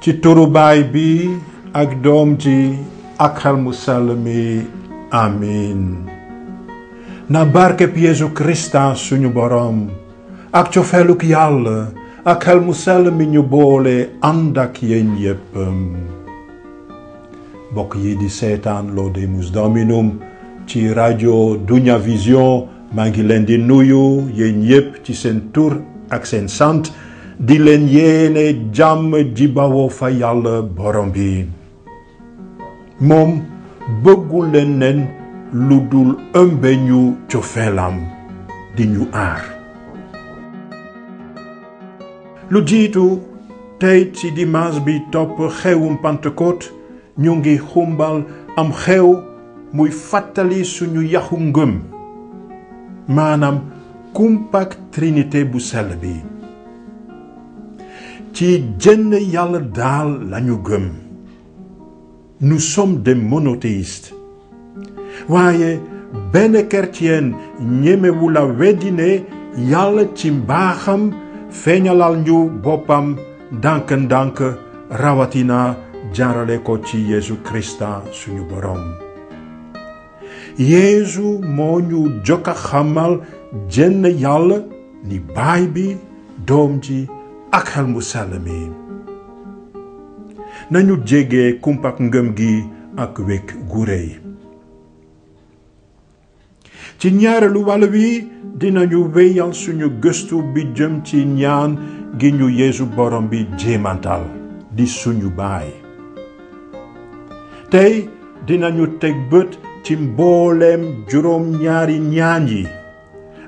ci turu baay bi ak doom ji ak xel mu sell mi amiin. na barkeb Yeesu Krista suñu borom ak cofeeluk yàlla ak xel mu sell mi ñu boole ànd ak yéen yépp. mbokk yi di seetaan Laudemus Dominum ci rajo Dunya Vision maa ngi leen di nuyu yéen yépp ci seen tur ak seen sant di leen yéene jàmm ji bawoo fa yàlla borom bi. moom bëggul leen nen lu dul ëmbe ñu cofeelam di ñu aar. lu jiitu tey ci dimanche bi topp xewum Pentecôte ñu ngi xumbal am xew muy fàttali suñu yaxu ngëm maanaam kumpak trinité bu sell bi. ci jenn yàlla daal lañu gëm. nous sommes des monothéistes. waaye benn chrétien ñemewu la weddi ne yàlla ci mbaaxam feeñalal ñu boppam ndànk-ndànk rawatina jaarale ko ci Yeesu Krista suñu borom. Yeesu moo ñu jokka xamal jenn yàlla ni baay bi doom ji ak xel mu sell mi. nañu jege kumpak ngëm gi ak wekk gu rëy. ci ñaareelu wàll wi dinañu wéyal suñu gëstu bi jëm ci ñaan gi ñu Yeesu borom bi jéemantal di suñu baay. tey dinañu teg bët ci mbooleem juróom-ñaari ñaan yi,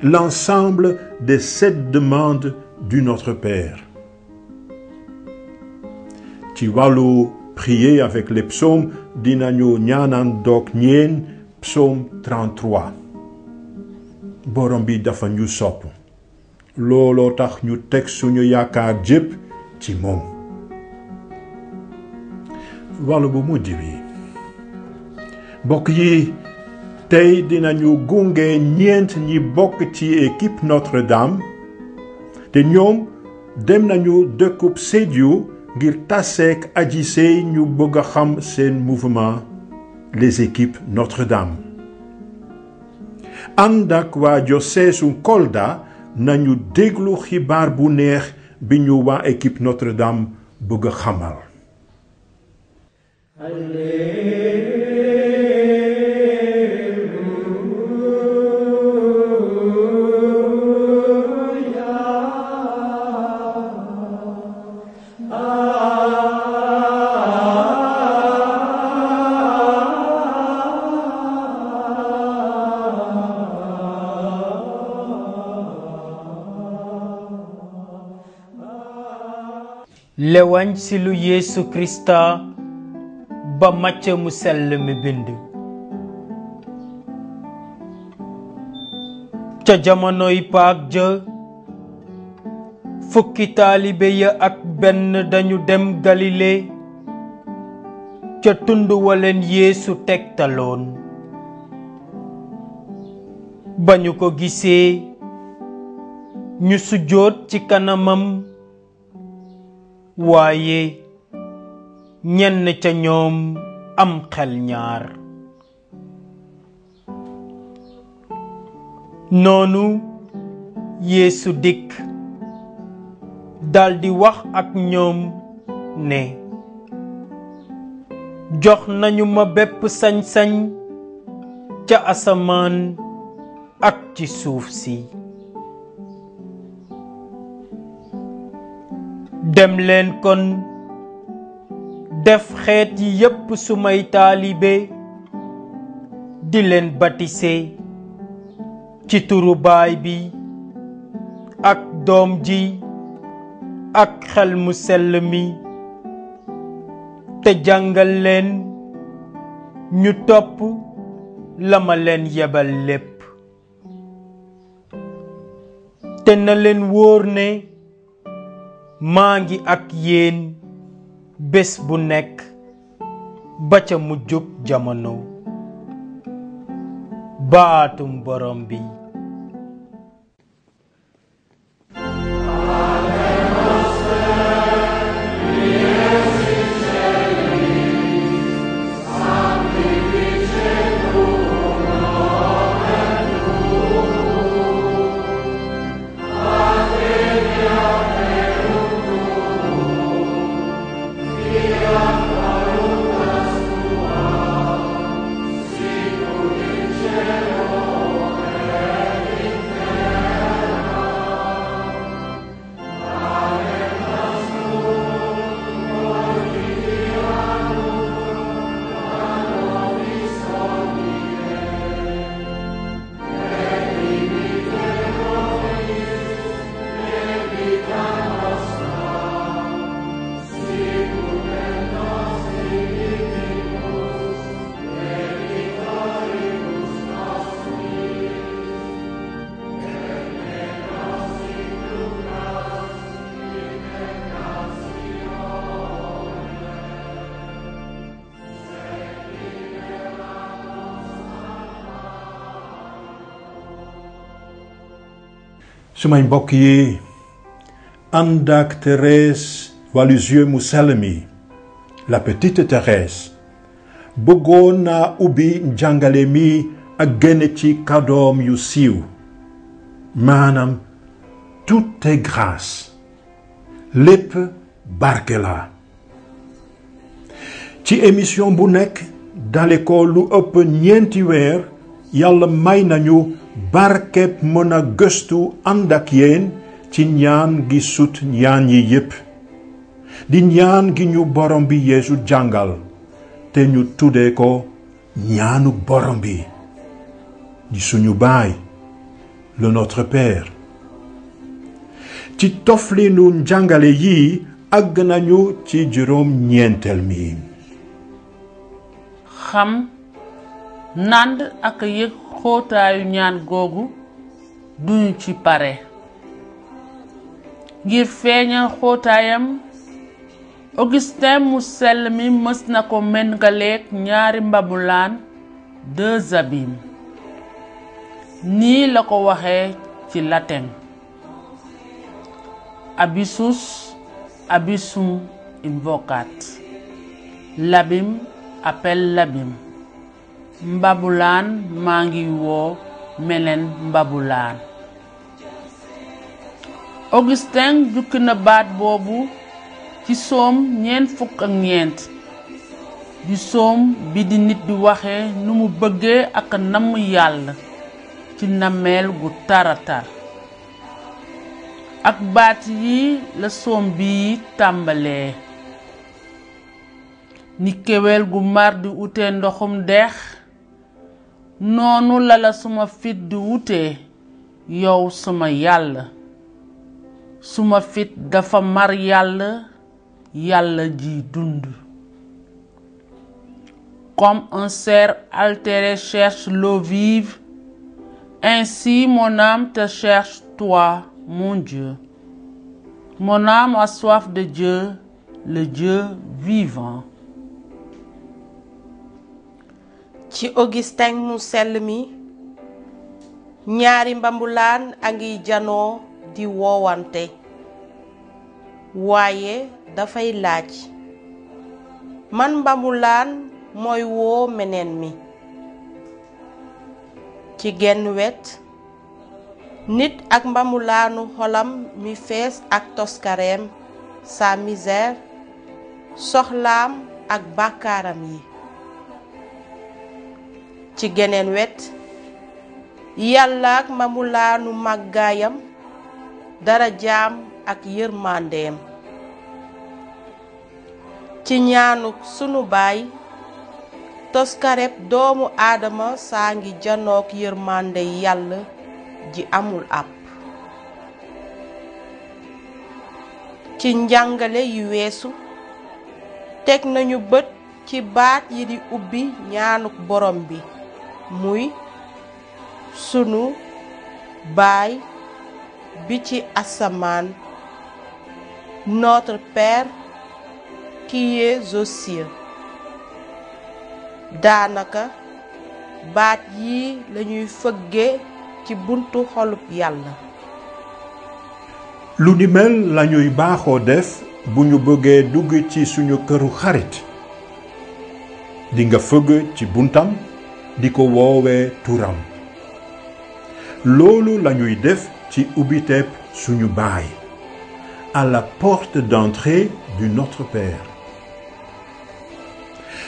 l'ensemble des 7 demandes du Notre Père. ci wàllu prier avec les psaumes dinañu ñaanandoog ñeen psaume 33. borom bi dafa ñu sopp looloo tax ñu teg suñu yaakaar jépp ci moom. wàllu bu mujj bi mbokk yi tey dinañu gunge ñeent ñi bokk ci équipe Notre-Dame te ñoom dem nañu dëkkub Sédhiou ngir taseek aji sey ñu bëgg a xam seen mouvement les équipes Notre-Dame. ànd ak waa diocèse Kolda nañu déglu xibaar bu neex bi ñu waa équipe Notre-Dame bëgg a xamal. lewañ si lu Yeesu Krista ba Macë mu sell mi bind. ca jamonoy Paak ja fukki taalibe ya ak benn dañu dem Galile ca tund waleen Yeesu tegtaloon. ba ñu ko gisee ñu sujjóot ci kanamam, waaye ñenn ca ñoom am xel ñaar. noonu Yeesu dikk daldi wax ak ñoom ne jox nañu ma bépp sañ-sañ ca asamaan ak ci suuf si. dem leen kon def xeet yi yépp sumay taalibe di leen batise ci turu baay bi ak doom ji ak xel mu sell mi te jàngal leen ñu topp la ma leen yebal lépp. te na leen wóor ne maa ngi ak yéen bés bu nekk ba ca mujjug jamono. baatum borom bi. Alleluia. sumay mbokk yi ànd ak Thérèse Lisieux mu sell mi la petite Thérèse bëggoon naa ubbi njàngale mi ak génne ci kàddoom yu siiw maanaam tout est grâce lépp barke la ci émission bu nekk dale ko lu ëpp ñeenti weer yàlla may nañu barkeb mën a gëstu ànd ak yéen ci ñaan gi sut ñaan yi yépp di ñaan gi ñu borom bi Yeesu jàngal te ñu tuddee ko ñaanu borom bi di suñu baay le Notre Père ci toflinu njàngale yi àgg nañu ci juróom ñeenteel mi xam nànd ak yëg xóotaayu ñaan googu duñu ci pare ngir feeñal xóotaayam Augustin mu sell mi mës na ko méngaleek ñaari mbabulaan deux abîmes nii la ko waxee ci latin abyssus abyssum invocat l'abîme appelle l'abîme mbabulaan maa ngi woo meneen mbabulaan Augustin jukki na baat boobu ci soom 49 di soom bi di nit di waxe nu mu bëggee ak namm yàlla ci nameel gu taratar ak baat yi la soom bi tàmbalee ni kéwél gu mar di wute ndoxum dex noonu la suma fit di wute yow suma yàlla suma fit dafa mar yàlla yàlla ji dund comme un cerf altéré cherche l'eau vive ainsi mon âme te cherche toi mon Dieu mon âme a soif de Dieu le Dieu vivant ci Augustin mu sell mi ñaari mbambulaan a ngi janoo di woowante waaye dafay laaj man mbambulaan mooy woo meneen mi ci genn wet nit ak mbambulaanu xolam mi fees ak toskareem sa misère soxlaam ak bàkkaaram yi ci geneen wet yàlla ak mbambulaanu màggaayam darajaam ak yërmandeem ci ñaanu sunu baay toskareb doomu aadama saa ngi janook yërmande yàlla ji amul àpp ci njàngale yu weesu teg nañu bët ci baat yi di ubbi ñaanuk borom bi muy sunu baay bi ci asamaan notre Père qui es aux cieux daanaka baat yi lañuy fëgge ci buntu xolub yàlla lu ni mel lañuy baaxoo def bu ñu bëggee dugg ci suñu këru xarit di nga fëgg ci buntam di ko woowee turam loolu lañuy def ci ubbiteeb suñu baay à la porte d'entrée du Notre Père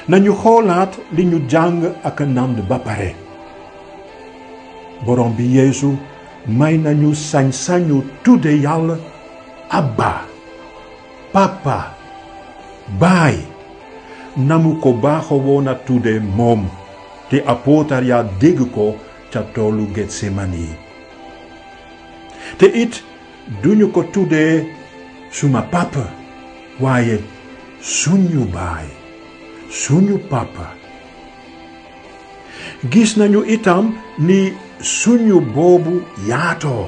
nañu xoolaat li ñu jàng ak nand ba pare borom bi Yeesu may nañu sañ-sañu tudde yàlla Abba papa baay namu ko baaxoo woon a tudde moom te apôtar ya dégg ko ca toolu Getsemani te it duñu ko tuddee suma papa waaye suñu baay suñu papa gis nañu itam ni suñu boobu yaatoo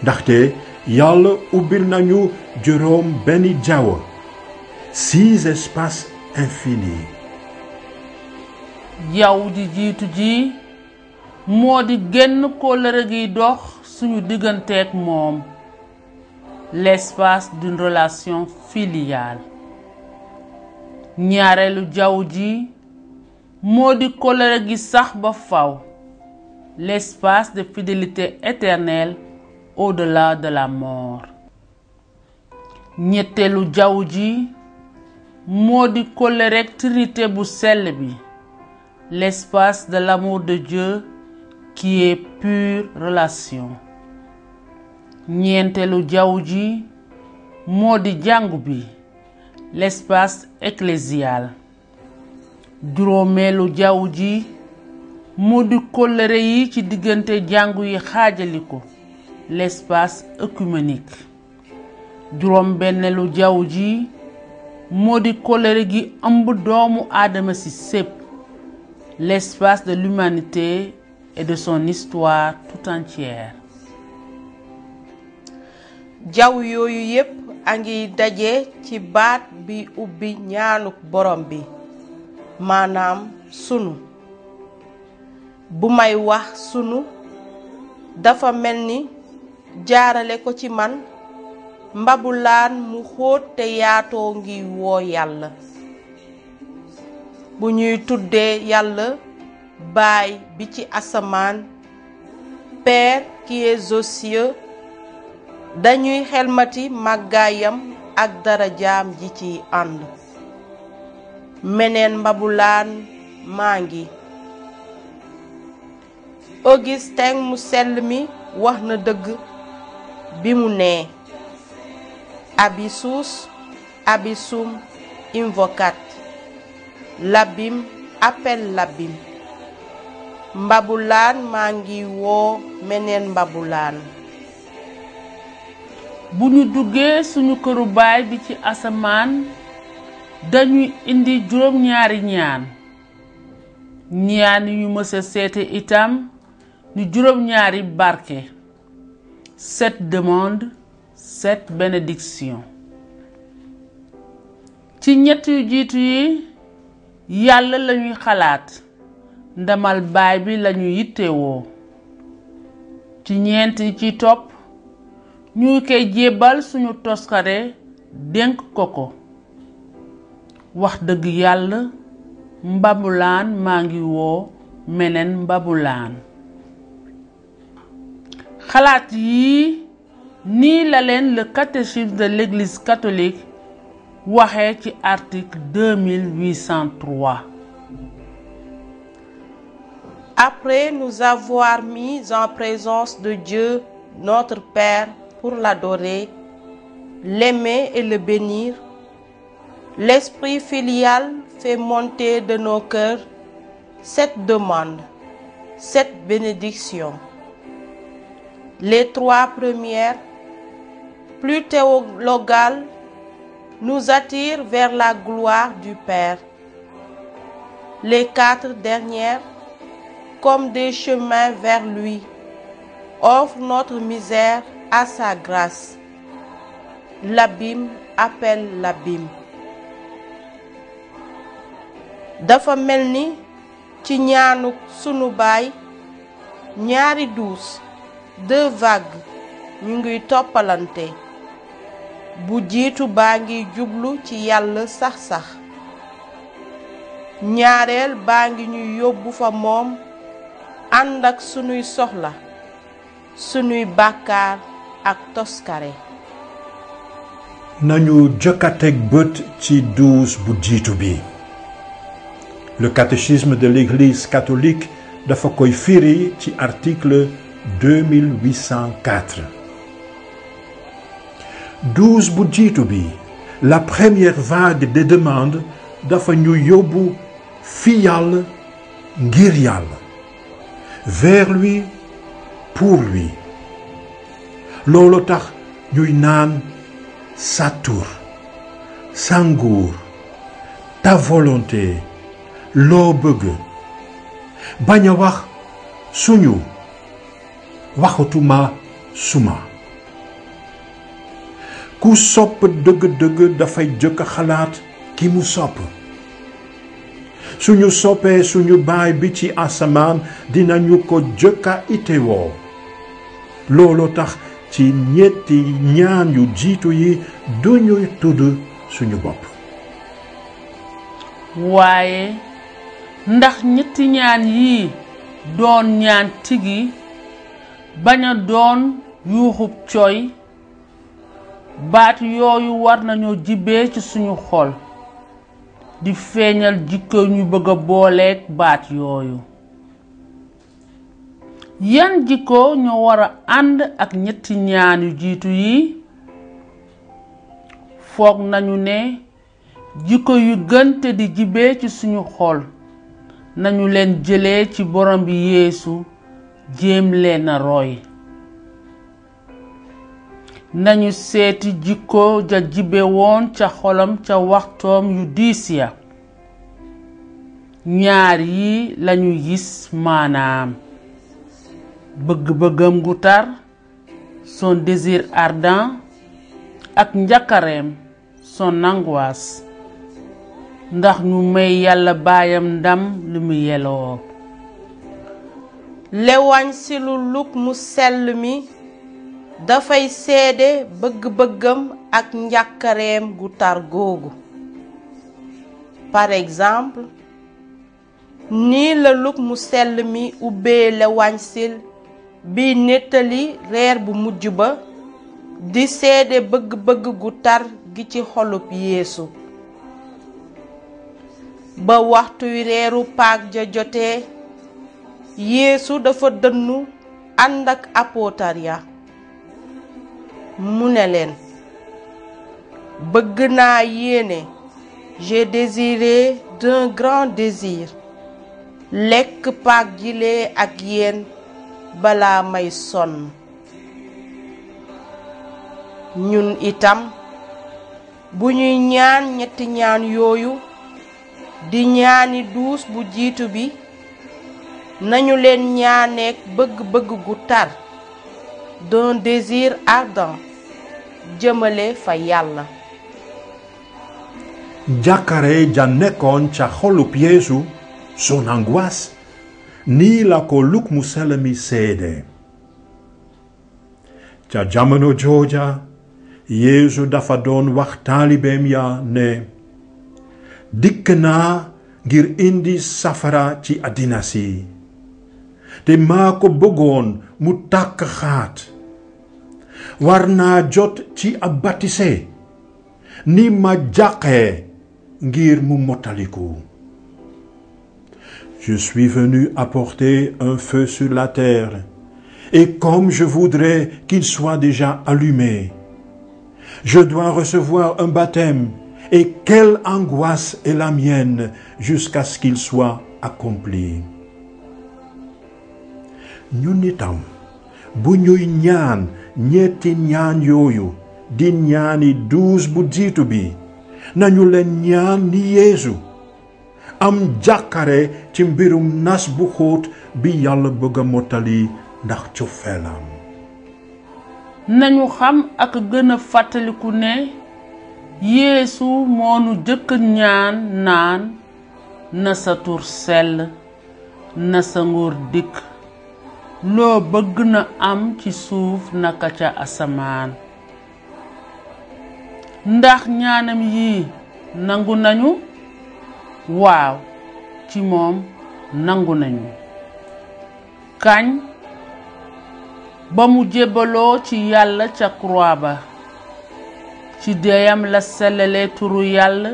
ndaxte yàlla ubbil nañu juróom benni jaww 6 espaces infinis yow di jiitu ji moo di génn kóllëre gi dox suñu digganteek moom, l'espace d'une relation filiale. ñaareelu jaww ji moo di kóllëre gi sax ba faw, l'espace de fidélité éternelle au-delà de la mort. ñetteelu jaww ji moo di kóllërek Trinité bu sell bi, l'espace de l'amour de Dieu qui est pure relation. ñeenteelu jaww ji moo di jàngu bi, l'espace ecclésial. juróomeelu jaww ji moo di kóllëre yi ci diggante jàngu yi xaajaliko, l'espace œcuménique. juróom benneelu jaww ji moo di kóllëre gi ëmb doomu aadama ci sépp, l'espace de l'humanité et de son histoire tout entière. jaww yooyu yépp a ngi daje ci baat bi ubbi ñaanuk borom bi, maanaam sunu. bu may wax sunu dafa mel ni jaarale ko ci man, mbabulaan mu xóot te yaatoo ngi woo yàlla. bu ñuy tuddee yàlla baay bi ci asamaan, Père qui est aux cieux, dañuy xelmati màggaayam ak darajaam ji ci ànd. meneen mbabulaan maa ngi. Augustin mu sell mi wax na dëgg bi mu nee, Abyssus abyssum invocat, l'abîme appelle l'abîme. mbabulaan maa ngi woo meneen mbabulaan. bu ñu duggee suñu këru baay bi ci asamaan, dañuy indi juróom-ñaari ñaan. ñaan yu mësa seete itam ni juróom-ñaari barke, 7 demandes, 7 bénédictions. ci ñett yu jiitu yi yàlla lañuy xalaat, ndamal baay bi lañuy yittewoo. ci ñeent yi ci topp ñuy koy jébbal suñu toskare dénk ko. wax dëgg yàlla, mbabulaan maa ngi woo meneen mbabulaan. xalaat yii nii la leen le catéchisme de l'Église catholique waxee ci article 2803. Après nous avoir mis en présence de Dieu notre Père pour l'adorer, l'aimer et le bénir, l'esprit filial fait monter de nos cœurs cette demande, cette bénédiction. Les 3 premières, plus théologales, nous attirent vers la gloire du Père. Les 4 dernières, comme des chemins vers lui, offrent notre misère à sa grâce. L'abîme appelle l'abîme. dafa mel ni ci ñaanuk sunu baay, ñaari douce, 2 vagues ñu ngi toppalante. bu jiitu baa ngi jublu ci yàlla sax-sax, ñaareel baa ngi ñuy yóbbu fa moom ànd ak sunuy soxla, sunuy bàkkaar ak toskare. nañu jëkkateeg bët ci douze bu jiitu bi. Le catéchisme de l'Église catholique dafa koy firi ci article 2804. 12 bu jiitu bi, la première vague des demandes dafa ñu yóbbu fi yàlla ngir yàlla, vers lui, pour lui. loolu tax ñuy naan sa tur, sa nguur, ta volonté, loo bëgg. bañ a wax suñu, waxatuma suma. ku sopp dëgg-dëgg dafay jëkk xalaat ki mu sopp. suñu soppee suñu baay bi ci asamaan dinañu ko jëkka itewoo. looloo tax ci ñetti ñaan yu jiitu yi duñuy tudd suñu bopp. waaye ndax ñetti ñaan yi doon ñaan tigi bañ a doon yuuxub coy, baat yooyu war nañoo jibbee ci suñu xol di feeñal jikko ñu bëgg a booleeg baat yooyu. yan jikko ñoo war a ànd ak ñetti ñaan yu jiitu yi? foog nañu ne jikko yu gën te di jibbee ci suñu xol nañu leen jëlee ci borom bi Yeesu, jéem leen a roy. nañu seeti jikko ja jibbe woon ca xolam ca waxtoom yu diis ya. ñaar yi lañu gis, maanaam bëgg-bëggam gu tar, son désir ardent, ak njàkkareem, son angoisse, ndax ñu may Yàlla baayam ndam li mu yeloo. Lewansilu Luk mu sell mi dafay seede bëgg-bëggam ak njàkkareem gu tar googu. Par exemple, nii la Luk mu sell mi ubbee Lewansil bi nettali reer bu mujj ba, di seede bëgg-bëgg gu tar gi ci xolub Yeesu. ba waxtuy reeru Paak ja jotee, Yeesu dafa dënnu ànd ak apôtar ya. mu ne leen, bëgg naa yéene, j'ai désiré d'un grand désir, lekk Paak jile ak yéen balaa may sonn. ñun itam bu ñuy ñaan ñetti ñaan yooyu di ñaani duus bu jiitu bi, nañu leen ñaaneek bëgg-bëgg gu tar, d'un désir ardent, jëmale fa Yàlla. Njàkkare ja nekkoon ca xolub Yeesu, son angoisse, nii la ko Luk mu sell mi seede. ca jamono jooja, Yeesu dafa doon wax taalibeem ya ne, dikk naa ngir indi safara ci àddina si, te maa ko bëggoon mu tàkk xaat. war naa jot ci ab batise, ni ma jàqee ngir mu mottaliku. Je suis venu apporter un feu sur la terre, et comme je voudrais qu'il soit déjà allumé, je dois recevoir un baptême, et quelle angoisse est la mienne jusqu'à ce qu'il soit accompli. ñun itam bu ñuy ñaan ñetti ñaan yooyu di ñaani duus bu jiitu bi, nañu leen ñaan ni Yeesu, am jàkkare ci mbirum nas bu xóot bi Yàlla bëgg a mottali ndax cofeelam. nañu xam ak gën a fàttaliku ne Yeesu moonu jëkk ñaan naan, na sa tur sell, na sa nguur dikk, loo bëgg na am ci suuf naka ca asamaan. ndax ñaanam yi nangu nañu? waaw, ci moom nangu nañu. kañ? ba mu jébbaloo ci Yàlla ca croix ba. ci deeyam la sellale turu Yàlla,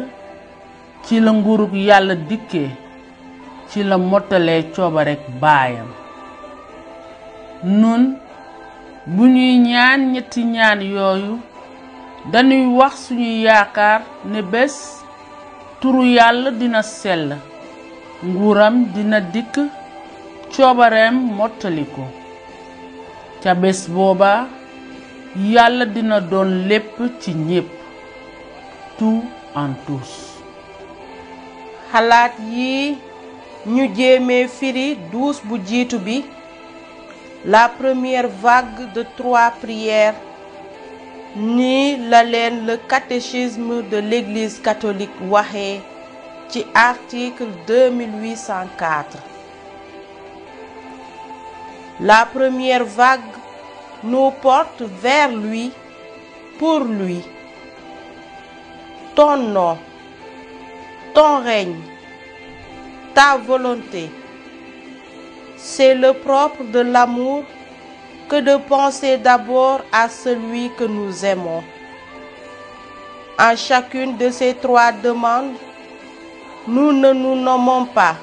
ci la nguurug Yàlla dikkee, ci la mottalee coobarek baayam. nun bu ñuy ñaan ñetti ñaan yooyu, dañuy wax suñu yaakaar ne bés turu Yàlla dina sell, nguuram dina dikk, coobareem mottaliko. ca bés booba Yàlla dina doon lépp ci ñépp, tout en tous. xalaat yi ñu jéemee firi duus bu jiitu bi, la première vague de 3 prières, ni la leen le catéchisme de l'Église catholique waxee ci article 2804. La première vague nous porte vers lui, pour lui. Ton nom, ton règne, ta volonté. C'est le propre de l'amour que de penser d'abord à celui que nous aimons. En chacune de ces trois demandes, nous ne nous nommons pas,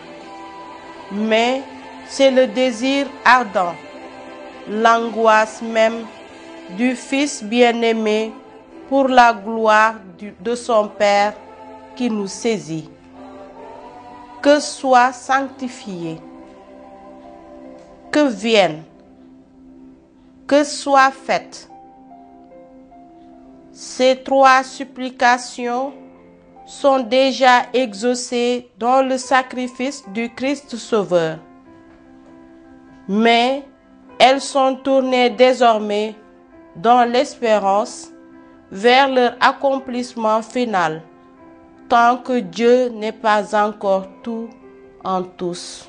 mais c'est le désir ardent, l'angoisse même du Fils bien-aimé pour la gloire de son Père qui nous saisit. Que soit sanctifié, que vienne, que soit faite. Ces trois supplications sont déjà exaucées dans le sacrifice du Christ Sauveur. Mais elles sont tournées désormais dans l'espérance vers leur accomplissement final, tant que Dieu n'est pas encore tout en tous.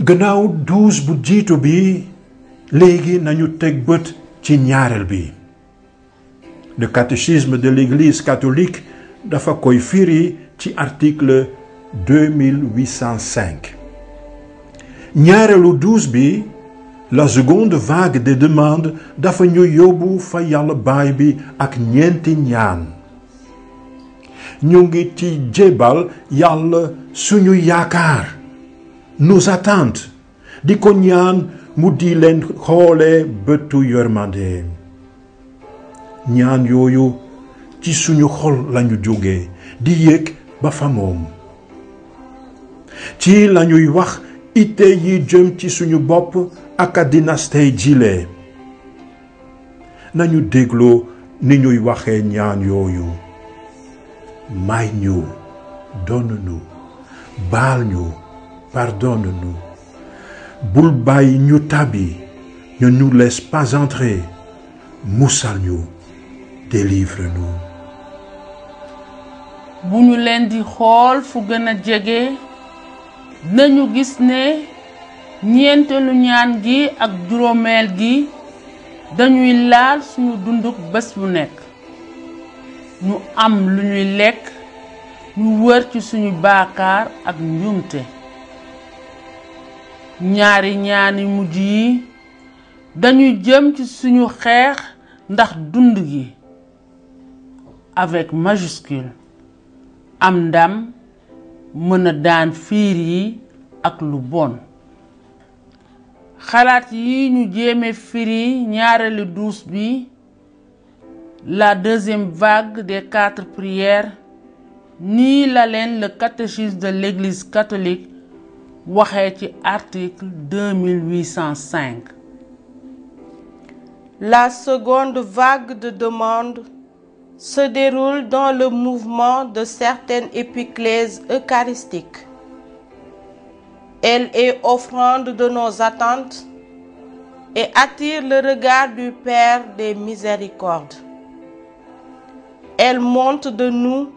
gannaaw 12 bu jiitu bi léegi nañu teg bët ci ñaareel bi. Le catéchisme de l'Église catholique dafa koy firi ci article 2805. ñaareelu 12 bi, la seconde vague des demandes dafa ñu yóbbu fa Yàlla Baay bi ak ñeenti ñaan. ñu ngi ci jébal Yàlla suñu yaakaar, nos attentes, di ko ñaan mu di leen xoole bëtu yërmande. ñaan yooyu ci suñu xol lañu jóge di yéeg ba fa moom. ci lañuy wax ite yi jëm ci suñu bopp ak dynastie jile. nañu dégloo ni ñuy waxee ñaan yooyu. may ñu, donne-nous, baal ñu, pardonne-nous. bul bàyyi ñu tàbbi, ne nous laisse pas entrer. musal ñu, délivre-nous. bu ñu leen di xool fu gën a jege nañu gis ne ñeenteelu ñaan gi ak juróomeel gi dañuy laal suñu dunduk bés bu nekk. ñu am lu ñuy lekk, ñu wër ci suñu baakaar ak njuumte. ñaari ñaani mujj yi dañuy jëm ci suñu xeex ndax dund gi avec majuscule, am ndam, mën a daan fiir yi ak lu bon. xalaat yi ñu jéeme firi ñaareelu 12 bi, la deuxième vague des 4 prières, nii la leen le catéchisme de l'Église catholique waxee ci article 2805. La seconde vague de demandes se déroule dans le mouvement de certaines épiclèses eucharistiques. Elle est offrande de nos attentes et attire le regard du Père des miséricordes. Elle monte de nous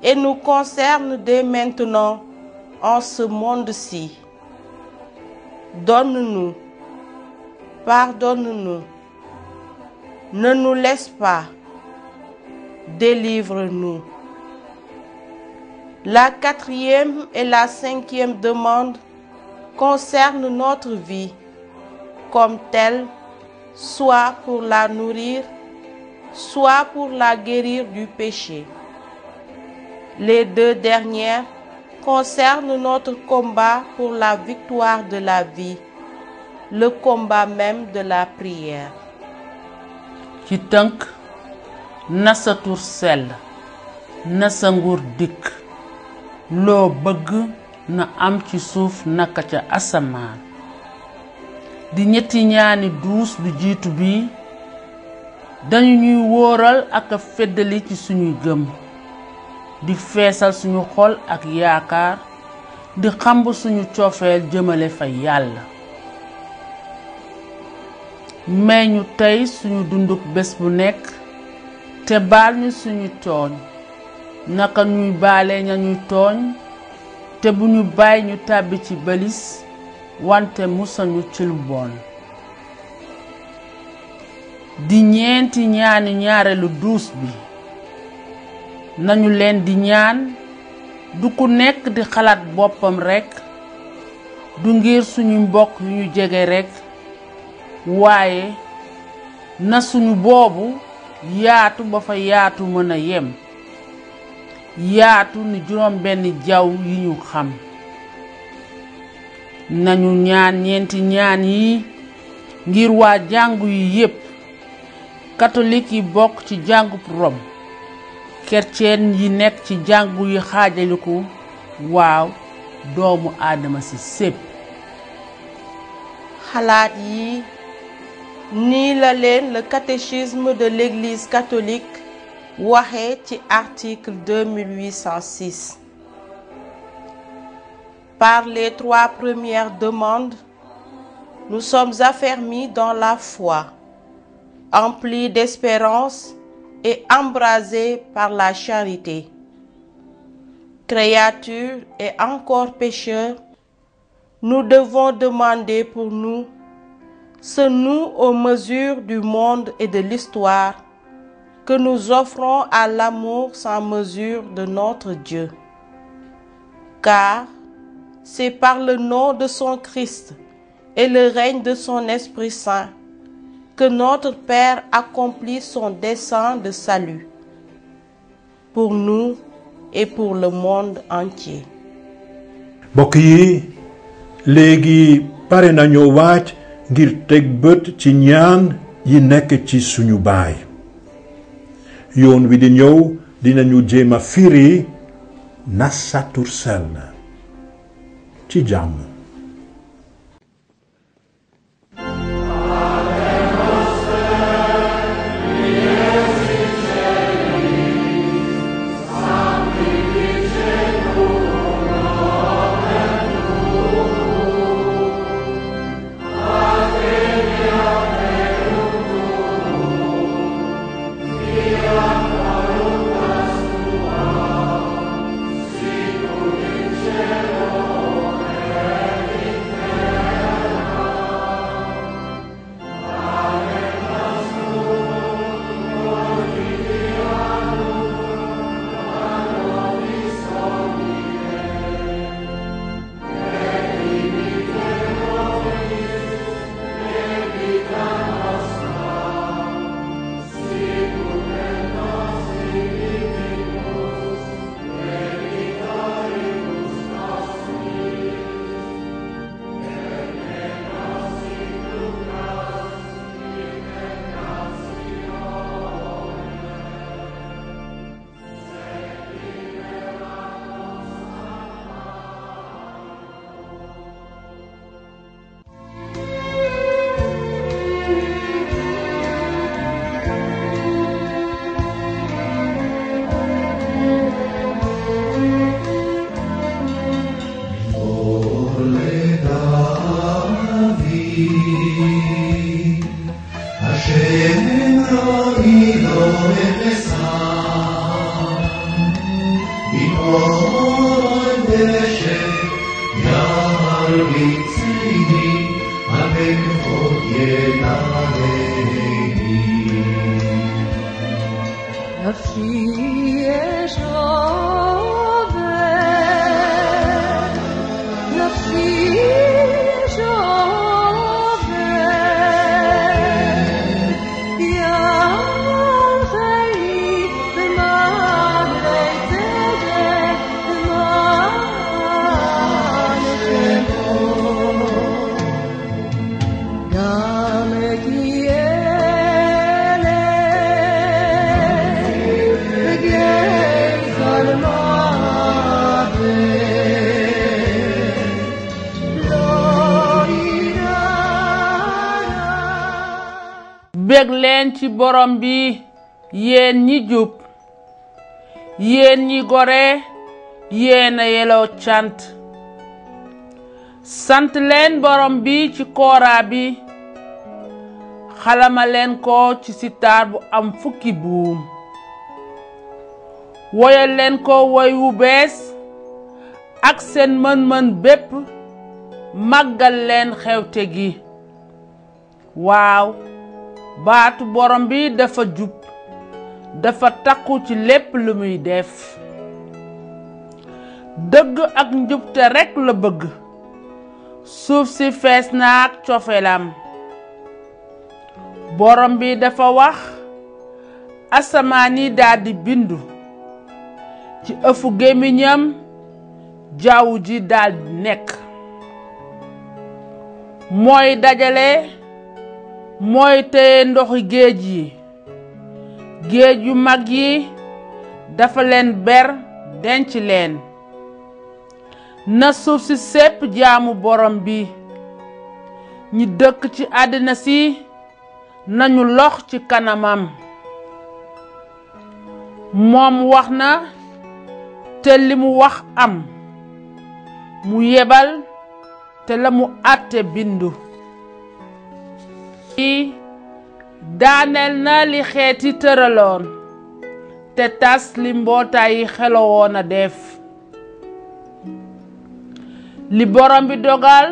et nous concerne dès maintenant en ce monde-ci. Donne-nous, pardonne-nous, ne nous laisse pas, délivre-nous. La 4e et la 5e demande concernent notre vie comme telle, soit pour la nourrir, soit pour la guérir du péché. Les 2 dernières concernent notre combat pour la victoire de la vie, le combat même de la prière. ci tënk, na sa tur sell, na sa nguur dikk, loo bëgg na am ci suuf naka ca asamaan. di ñetti ñaani 12 bu jiitu bi dañu ñuy wóoral ak a feddali ci suñuy gëm, di feesal suñu xol ak yaakaar, di xamb suñu coofeel jëmale fa Yàlla. may ñu tey suñu dunduk bés bu nekk, te baal ñu suñu tooñ naka ñuy baale ñañuy tooñ, te bu ñu bàyyi ñu tàbbi ci balis, wante musañu ci lu bon. di ñeenti ñaani ñaareelu duus bi nañu leen di ñaan du ku nekk di xalaat boppam rekk du ngir suñu mbokk yu ñu jege rekk waaye na suñu boobu yaatu ba fa yaatu mën a yem yaatu ni juróom benn jaww yi ñu xam nañu ñaan ñeenti ñaan yi ngir waa jàngu yi yépp catholique yi bokk ci jàngub Rome chrétien yi nekk ci jàngu yi xaajaliku waaw doomu aadama si sépp xalaat yi nii la leen le catéchisme de l'Église catholique waxee ci article 2806. Par les 3 premières demandes, nous sommes affermis dans la foi, emplis d'espérance et embrasés par la charité. Créatures et encore pécheurs, nous devons demander pour nous ce nous aux mesures du monde et de l'histoire que nous offrons à l'amour sans mesure de notre Dieu. Car c'est par le nom de son Christ et le règne de son Esprit Saint que notre Père accomplit son dessein de salut pour nous et pour le monde entier. mbokk yi léegi pare nañoo waaj ngir teg bët ci ñaan yi nekk ci suñu baay yoon wi di ñëw dinañu jéem a firi Nasatur Sell ci jàmm. bég leen ci borom bi yéen ñi jub yéen ñi gore yéen a yeloo cant sant leen borom bi ci kooraa bi xalama leen ko ci sitaar bu am fukki buum woyal leen ko woy wu bees ak seen mën-mën bépp màggal leen xewte gi waaw baatu borom bi dafa jub dafa takku ci lépp lu muy def dëgg ak njubte rekk la bëgg suuf si fees na ak cofeelam borom bi dafa wax asamaan yi daldi bindu ci ëfu gémmiñam jaww ji daldi nekk mooy dajale mooy téye ndoxi géej yi géej yu mag yi dafa leen ber denc leen na suuf si sépp jaamu borom bi ñi dëkk ci àddina si nañu lox ci kanamam moom wax na te li mu wax am mu yebal te la mu àtte bindu daaneel na li xeeti tëraloon te tas li mbootaay yi xelowoon a def li borom bi dogal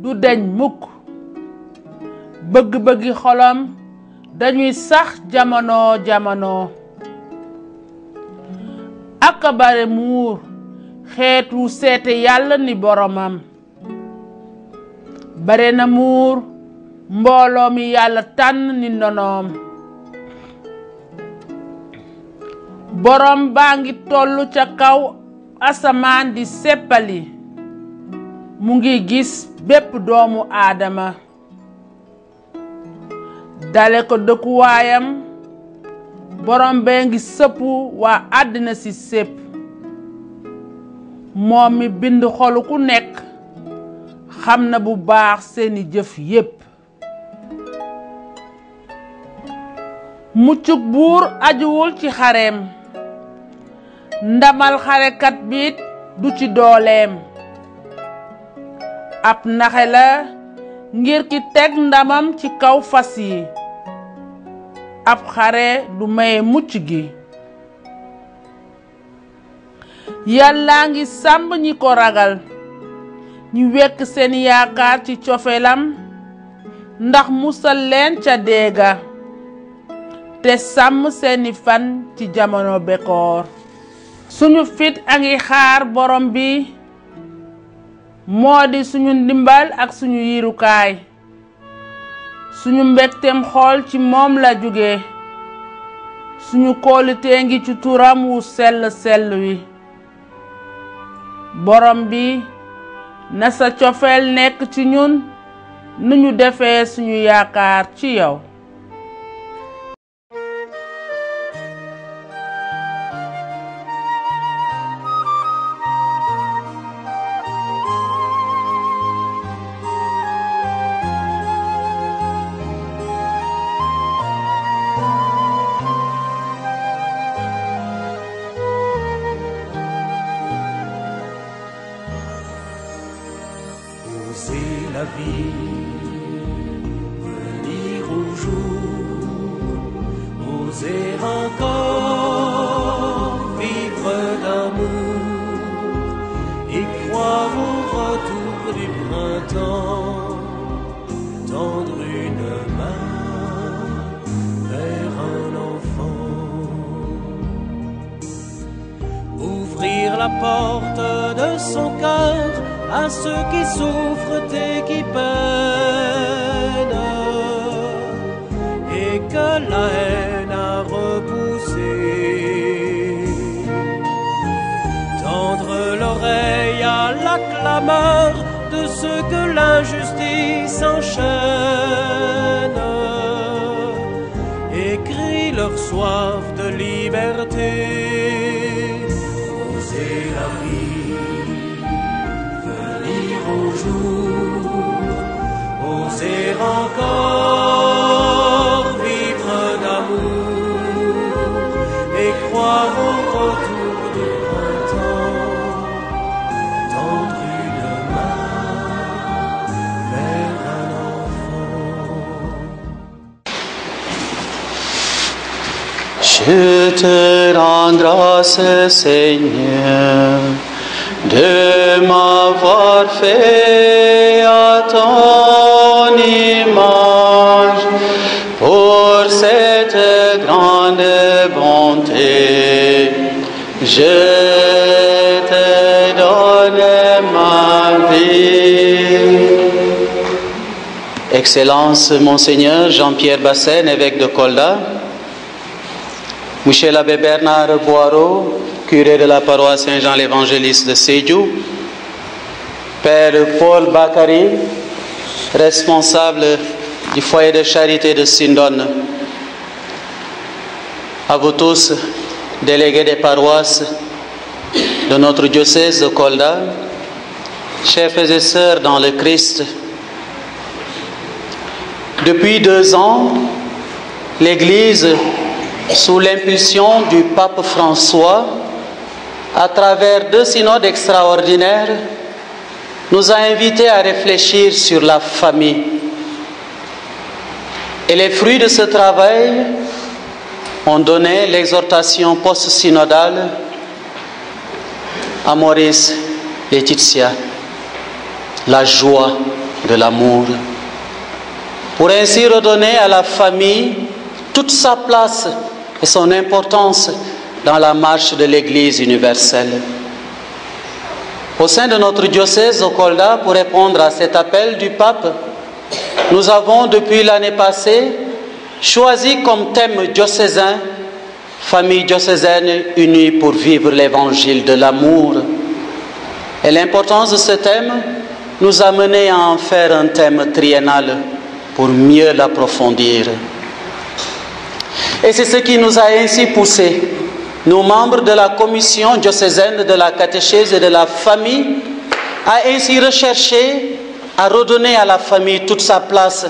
du deñ mukk bëgg-bëggi xolam dañuy sax jamono aka bare muur xeet wu seete yàlla ni boromam bare na muur mbooloo mi yàlla tànn ni ndonoom borom baa ngi tollu ca kaw asamaan di seppali mu ngi gis bépp doomu aadama dale ko dëkkuwaayam borom bee ngi sëppu waa àddina si sépp moom mi bind xolu ku nekk xam na bu baax seeni jëf yépp muccuk buur ajuwul ci xareem ndamal xarekat bi du ci dooleem ab naxe la ngir ki teg ndamam ci kaw fas yi ab xare du maye mucc gi yàlla ngi sàmb ñi ko ragal ñi wekk seen yaakaar ci cofeelam ndax musal leen ca deega te sàmm seeni fan ci jamono bekoor suñu fit a ngi xaar borom bi moo di suñu ndimbal ak suñu yirukaay suñu mbégteem xool ci moom la jóge suñu kóolutee ngi ci turam wu sell wi borom bi na sa cofeel nekk ci ñun nu ñu defee suñu yaakaar ci yow Oser la vie, venir au jour, oser encore vivre d'amour et croire au retour du printemps, tendre une main vers un enfant, ouvrir la porte de son cœur à ceux qui souffrent et qui peinent et que la haine a repoussé. Tendre l'oreille à la clameur de ceux que l'injustice enchaîne et crie leur soif de liberté. Oser la vie, au jour, oser encore vivre d'amour et croire au retour du printemps, tendre une main vers un enfant. Je te rends grâce, Seigneur, de m'avoir fait à ton image pour volonté. Je te donne ma vie. Excellence, Monseigneur Jean-Pierre Bassène, évêque de Kolda, Monsieur l'abbé Bernard Boireau, curé de la paroisse Saint-Jean l'Évangéliste de Sédhiou, Père Paul Bakary, responsable du foyer de charité de Sindone, à vous tous, délégués des paroisses de notre diocèse de Kolda, chers frères et sœurs dans le Christ. Depuis 2 ans, l'Église, sous l'impulsion du pape François, à travers 2 synodes extraordinaires, nous a invités à réfléchir sur la famille. Et les fruits de ce travail ont donné l'exhortation post-synodale à Maurice Laetitia, la joie de l'amour, pour ainsi redonner à la famille toute sa place et son importance dans la marche de l'Église universelle. Au sein de notre diocèse au Kolda, pour répondre à cet appel du pape, nous avons depuis l'année passée choisi comme thème diocésain « Famille diocésaine unie pour vivre l'évangile de l'amour ». Et l'importance de ce thème nous a mené à en faire un thème triennal pour mieux l'approfondir. Et c'est ce qui nous a ainsi poussé, nous membres de la commission diocésaine de la catéchèse et de la famille, à ainsi rechercher à redonner à la famille toute sa place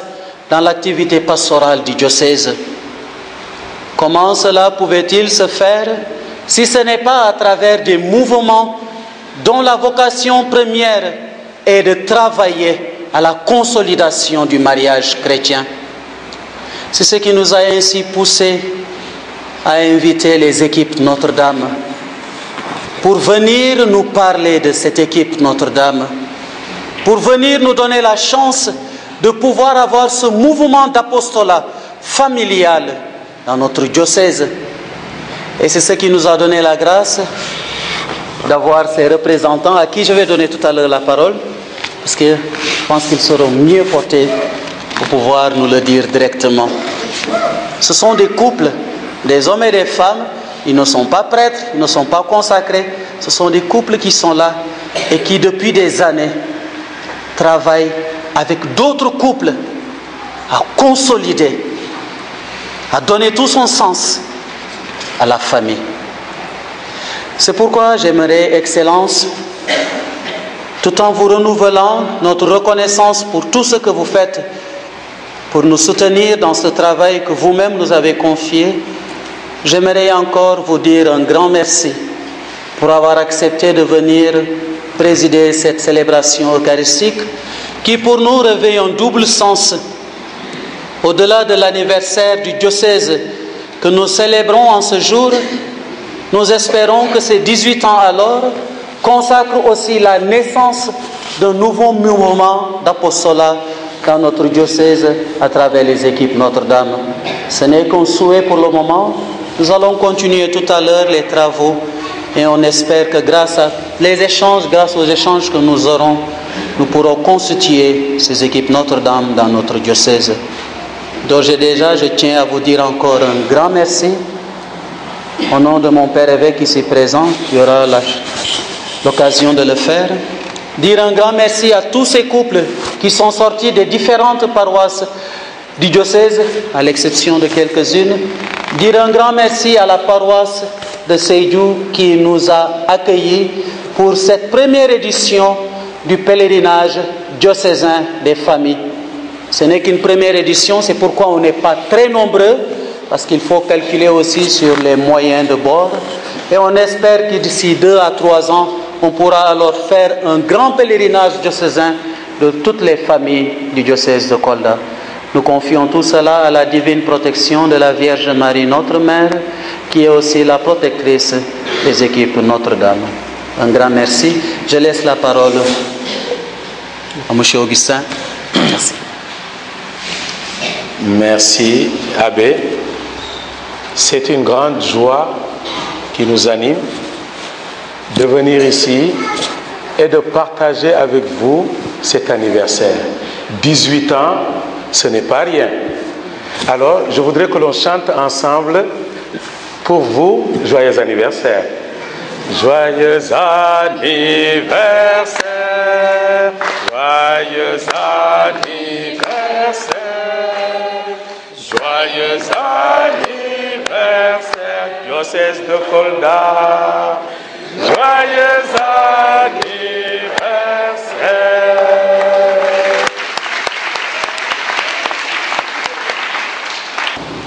dans l'activité pastorale du diocèse. Comment cela pouvait-il se faire si ce n'est pas à travers des mouvements dont la vocation première est de travailler à la consolidation du mariage chrétien? C'est ce qui nous a ainsi poussé à inviter les équipes Notre-Dame pour venir nous parler de cette équipe Notre-Dame, pour venir nous donner la chance de pouvoir avoir ce mouvement d'apostolat familial dans notre diocèse. Et c'est ce qui nous a donné la grâce d'avoir ces représentants à qui je vais donner tout à l'heure la parole, parce que je pense qu'ils seront mieux portés pour pouvoir nous le dire directement. Ce sont des couples, des hommes et des femmes. Ils ne sont pas prêtres, ils ne sont pas consacrés. Ce sont des couples qui sont là et qui depuis des années travaillent avec d'autres couples à consolider, à donner tout son sens à la famille. C'est pourquoi j'aimerais, Excellence, tout en vous renouvelant notre reconnaissance pour tout ce que vous faites, pour nous soutenir dans ce travail que vous-même nous avez confié, j'aimerais encore vous dire un grand merci pour avoir accepté de venir présider cette célébration eucharistique qui pour nous revêt un double sens. Au-delà de l'anniversaire du diocèse que nous célébrons en ce jour, nous espérons que ces 18 ans alors consacrent aussi la naissance d'un nouveau mouvement d'apostolat dans notre diocèse à travers les équipes Notre-Dame. Ce n'est qu'un souhait pour le moment. Nous allons continuer tout à l'heure les travaux et on espère que grâce aux échanges que nous aurons, nous pourrons constituer ces équipes Notre-Dame dans notre diocèse. D'ores et déjà, je tiens à vous dire encore un grand merci au nom de mon Père évêque ici présent, qui aura l'occasion de le faire. Dire un grand merci à tous ces couples qui sont sortis des différentes paroisses du diocèse, à l'exception de quelques-unes. Dire un grand merci à la paroisse de Sédhiou qui nous a accueillis pour cette première édition du pèlerinage diocésain des familles. Ce n'est qu'une première édition, c'est pourquoi on n'est pas très nombreux, parce qu'il faut calculer aussi sur les moyens de bord. Et on espère que d'ici 2 à 3 ans, on pourra alors faire un grand pèlerinage diocésain de toutes les familles du diocèse de Kolda. Nous confions tout cela à la divine protection de la Vierge Marie, notre Mère, qui est aussi la protectrice des équipes Notre-Dame. Un grand merci. Je laisse la parole à M. Augustin. Merci. Merci, Abbé. C'est une grande joie qui nous anime de venir ici et de partager avec vous cet anniversaire. 18 ans, ce n'est pas rien. Alors, je voudrais que l'on chante ensemble pour vous, joyeux anniversaire. Joyeux anniversaire, joyeux anniversaire, joyeux anniversaire, diocèse de Kolda, joyeux anniversaire.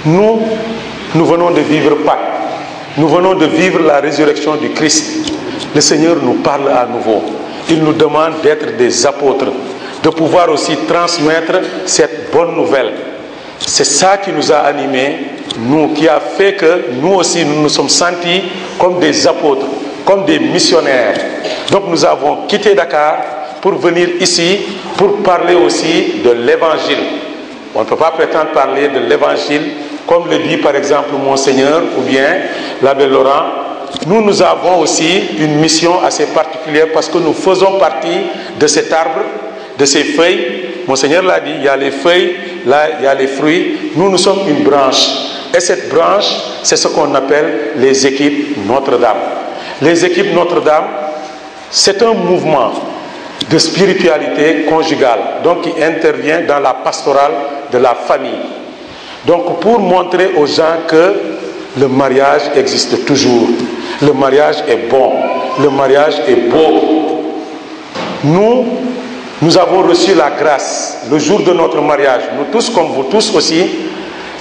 Nous venons de vivre Pâques. Nous venons de vivre la résurrection du Christ. Le Seigneur nous parle à nouveau. Il nous demande d'être des apôtres, de pouvoir aussi transmettre cette bonne nouvelle. C'est ça qui nous a animés, nous, qui a fait que nous aussi, nous nous sommes sentis comme des apôtres, comme des missionnaires. Donc nous avons quitté Dakar pour venir ici, pour parler aussi de l'Évangile. On ne peut pas prétendre parler de l'Évangile comme le dit par exemple Monseigneur ou bien l'abbé Laurent. Nous avons aussi une mission assez particulière parce que nous faisons partie de cet arbre, de ces feuilles. Monseigneur l'a dit, il y a les feuilles, là il y a les fruits. Nous sommes une branche. Et cette branche, c'est ce qu'on appelle les équipes Notre-Dame. Les équipes Notre-Dame, c'est un mouvement de spiritualité conjugale, donc qui intervient dans la pastorale de la famille. Donc pour montrer aux gens que le mariage existe toujours, le mariage est bon, le mariage est beau. Nous avons reçu la grâce le jour de notre mariage, nous tous comme vous tous aussi,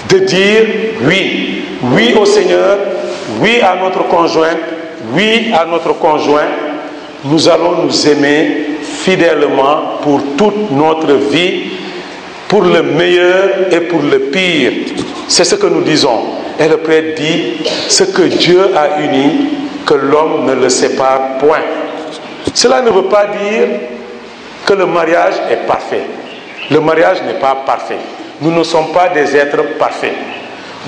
de dire oui, oui au Seigneur, oui à notre conjointe, oui à notre conjoint. Nous allons nous aimer fidèlement pour toute notre vie, pour le meilleur et pour le pire. C'est ce que nous disons. Et le prêtre dit, ce que Dieu a uni, que l'homme ne le sépare point. Cela ne veut pas dire que le mariage est parfait. Le mariage n'est pas parfait. Nous ne sommes pas des êtres parfaits.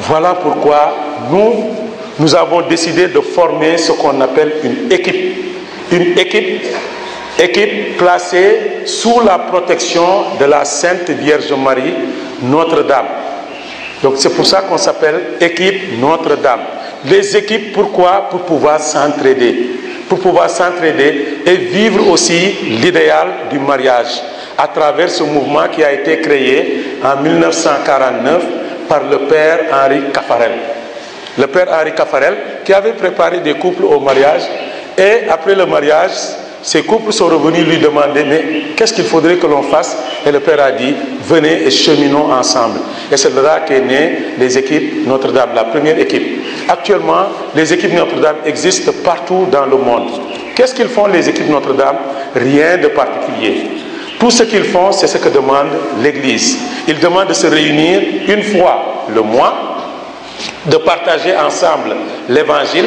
Voilà pourquoi nous avons décidé de former ce qu'on appelle une équipe. Une équipe placée sous la protection de la Sainte Vierge Marie, Notre-Dame. Donc c'est pour ça qu'on s'appelle équipe Notre-Dame. Les équipes, pourquoi? Pour pouvoir s'entraider. Pour pouvoir s'entraider et vivre aussi l'idéal du mariage à travers ce mouvement qui a été créé en 1949 par le père Henri Caffarel. Le père Henri Caffarel qui avait préparé des couples au mariage, et après le mariage, ces couples sont revenus lui demander, mais qu'est-ce qu'il faudrait que l'on fasse? Et le père a dit, venez et cheminons ensemble. Et c'est là qu'est née les équipes Notre-Dame, la première équipe. Actuellement, les équipes Notre-Dame existent partout dans le monde. Qu'est-ce qu'ils font les équipes Notre-Dame? Rien de particulier. Tout ce qu'ils font, c'est ce que demande l'Église. Ils demandent de se réunir une fois le mois, de partager ensemble l'Évangile,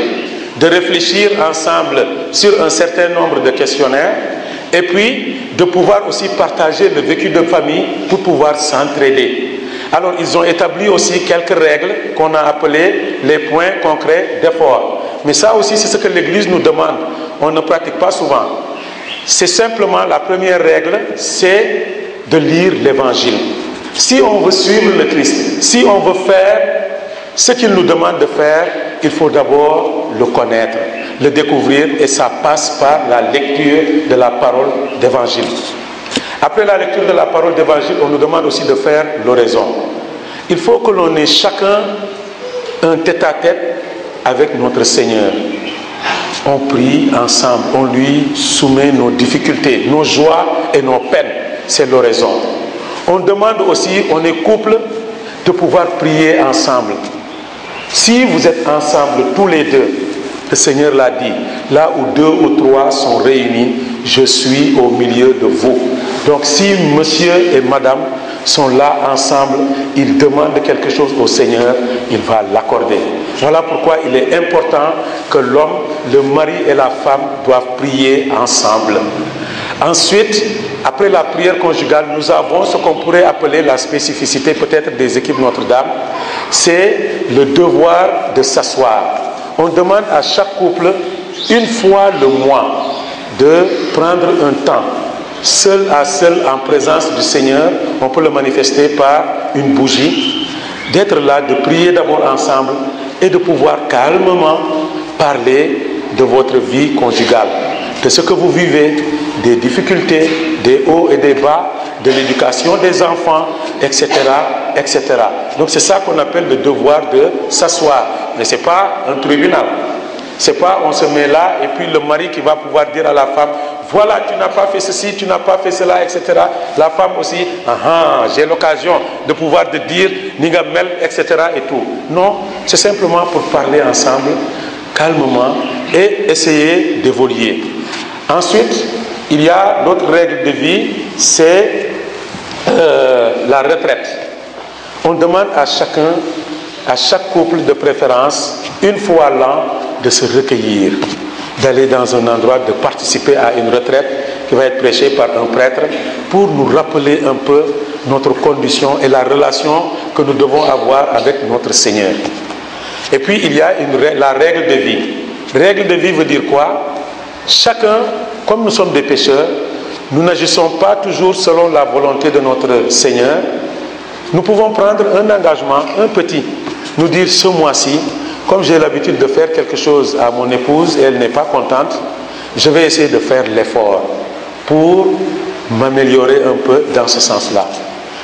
de réfléchir ensemble sur un certain nombre de questionnaires et puis de pouvoir aussi partager le vécu de famille pour pouvoir s'entraider. Alors ils ont établi aussi quelques règles qu'on a appelées les points concrets d'effort. Mais ça aussi c'est ce que l'Église nous demande. On ne pratique pas souvent. C'est simplement la première règle, c'est de lire l'Évangile. Si on veut suivre le Christ, si on veut faire ce qu'il nous demande de faire, il faut d'abord le connaître, le découvrir, et ça passe par la lecture de la parole d'évangile. Après la lecture de la parole d'évangile, on nous demande aussi de faire l'oraison. Il faut que l'on ait chacun un tête-à-tête avec notre Seigneur. On prie ensemble, on lui soumet nos difficultés, nos joies et nos peines. C'est l'oraison. On demande aussi, on est couple, de pouvoir prier ensemble. Si vous êtes ensemble tous les deux, le Seigneur l'a dit, là où 2 ou 3 sont réunis, je suis au milieu de vous. Donc si monsieur et madame sont là ensemble, ils demandent quelque chose au Seigneur, il va l'accorder. Voilà pourquoi il est important que l'homme, le mari et la femme doivent prier ensemble. Ensuite, après la prière conjugale, nous avons ce qu'on pourrait appeler la spécificité peut-être des équipes Notre-Dame, c'est le devoir de s'asseoir. on demande à chaque couple, une fois le mois, de prendre un temps, seul à seul, en présence du Seigneur. On peut le manifester par une bougie, d'être là, de prier d'abord ensemble et de pouvoir calmement parler de votre vie conjugale, de ce que vous vivez, des difficultés, des hauts et des bas, de l'éducation des enfants, etc., etc. Donc c'est ça qu'on appelle le devoir de s'asseoir. Mais ce n'est pas un tribunal. Ce n'est pas on se met là et puis le mari qui va pouvoir dire à la femme, voilà, tu n'as pas fait ceci, tu n'as pas fait cela, etc. La femme aussi, j'ai l'occasion de pouvoir te dire, Niga Mel, etc. et tout. Non, c'est simplement pour parler ensemble, calmement, et essayer d'évoluer. Ensuite, il y a l'autre règle de vie, c'est la retraite. On demande à chacun, à chaque couple de préférence, une fois l'an, de se recueillir, d'aller dans un endroit, de participer à une retraite qui va être prêchée par un prêtre pour nous rappeler un peu notre condition et la relation que nous devons avoir avec notre Seigneur. Et puis il y a la règle de vie. Règle de vie veut dire quoi? Chacun, comme nous sommes des pécheurs, nous n'agissons pas toujours selon la volonté de notre Seigneur. Nous pouvons prendre un engagement, un petit, nous dire ce mois-ci, comme j'ai l'habitude de faire quelque chose à mon épouse et elle n'est pas contente, je vais essayer de faire l'effort pour m'améliorer un peu dans ce sens-là.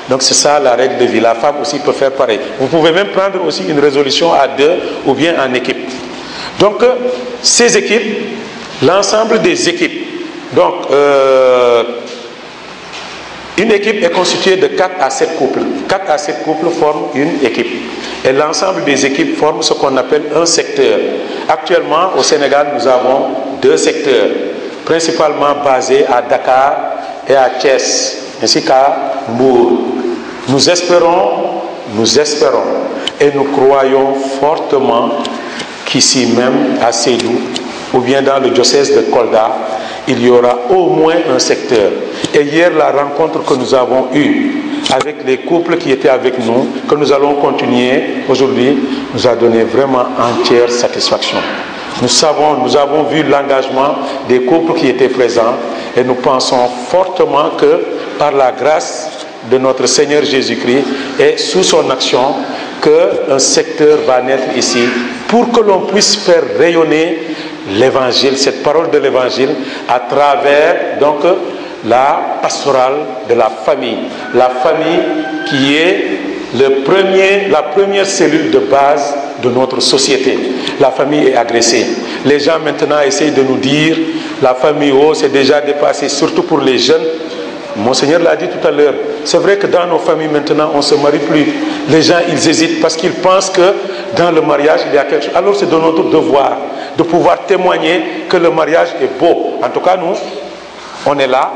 Donc c'est ça la règle de vie. La femme aussi peut faire pareil. Vous pouvez même prendre aussi une résolution à deux ou bien en équipe. Donc ces équipes, l'ensemble des équipes, donc une équipe est constituée de 4 à 7 couples. 4 à 7 couples forment une équipe. Et l'ensemble des équipes forment ce qu'on appelle un secteur. Actuellement, au Sénégal, nous avons 2 secteurs, principalement basés à Dakar et à Thiès, ainsi qu'à Mbour. Nous espérons et nous croyons fortement qu'ici même, à Sédou, ou bien dans le diocèse de Kolda, il y aura au moins un secteur. Et hier, la rencontre que nous avons eue avec les couples qui étaient avec nous, que nous allons continuer aujourd'hui, nous a donné vraiment entière satisfaction. Nous avons vu l'engagement des couples qui étaient présents et nous pensons fortement que par la grâce de notre Seigneur Jésus-Christ et sous son action, qu'un secteur va naître ici pour que l'on puisse faire rayonner l'évangile, cette parole de l'évangile, à travers donc la pastorale de la famille qui est la première cellule de base de notre société. La famille est agressée. Les gens maintenant essayent de nous dire la famille, c'est déjà dépassé, surtout pour les jeunes. Monseigneur l'a dit tout à l'heure, c'est vrai que dans nos familles maintenant on ne se marie plus. Les gens ils hésitent parce qu'ils pensent que dans le mariage il y a quelque chose. Alors c'est de notre devoir de pouvoir témoigner que le mariage est beau. En tout cas nous, on est là.